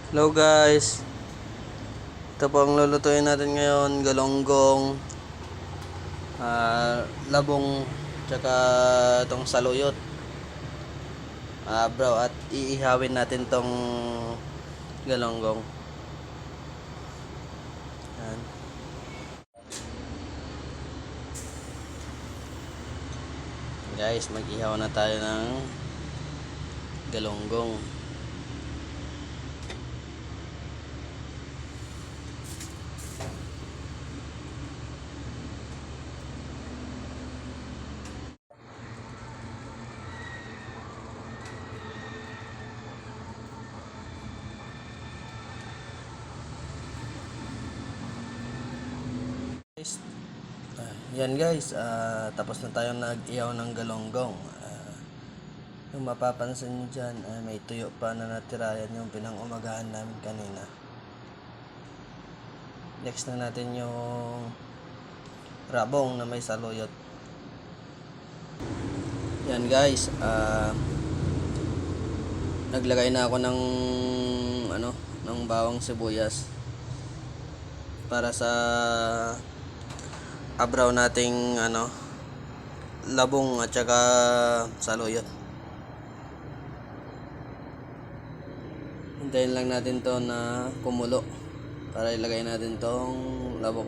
Hello guys, ito po ang lulutuin natin ngayon, galonggong, labong, tsaka itong saluyot, bro, at iihawin natin itong galonggong. Yan. Guys, mag-ihaw na tayo ng galonggong. Yan guys, tapos na tayong nag-ihaw ng galonggong. Yung mapapansin nyo dyan, may tuyo pa na natira. Yan yung pinang-umagahan namin kanina. Next na natin yung rabong na may saluyot. Yan guys, naglagay na ako ng ng bawang sibuyas para sa abraw nating labong at saka saluyot. Hintayin lang natin to na kumulo para ilagay natin tong labong.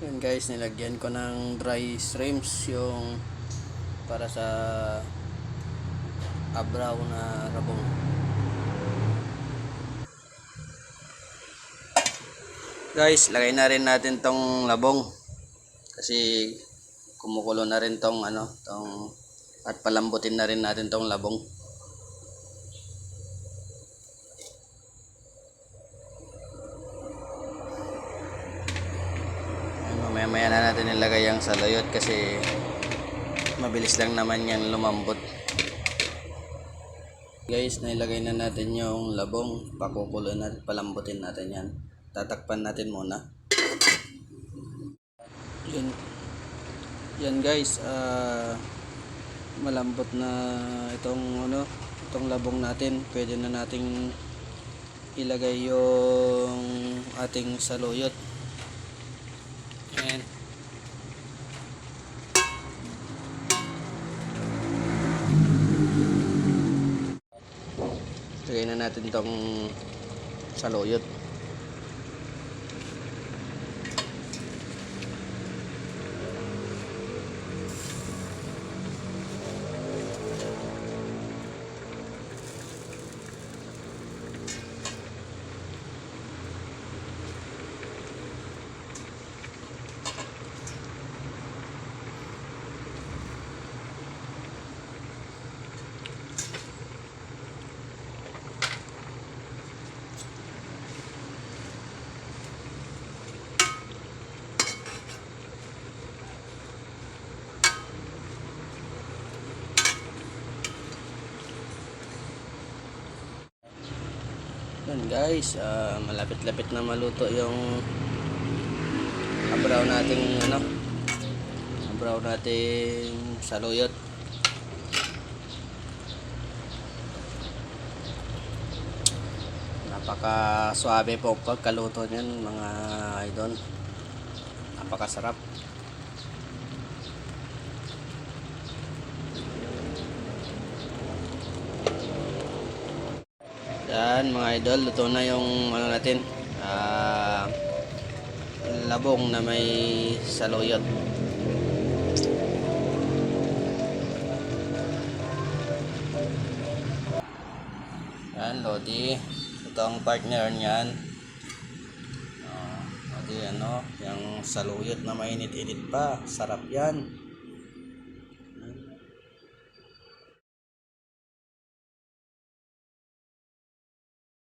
Yan guys, nilagyan ko ng dry shrimps yung para sa abraw na labong. Guys, lagay na rin natin tong labong kasi kumukulo na rin tong at palambutin na rin natin tong labong. Mamaya na natin ilagay ang saluyot kasi mabilis lang naman yan lumambot. Guys, nailagay na natin yung labong, pakukulo natin, palambutin natin yan. Tatakpan natin muna. Yan guys, malambot na itong labong natin. Pwede na nating ilagay yung ating saluyot. Ayan. Lagay na natin itong saluyot. Yan guys, malapit-lapit na maluto yung abraw nating saluyot. Napaka suabe po pagkaluto niyan mga idol. Napakasarap. Yan mga idol, luto na yung natin, labong na may saluyot. Yan Lodi, ito ang partner niyan. Lodi yung saluyot na mainit-init pa, sarap yan.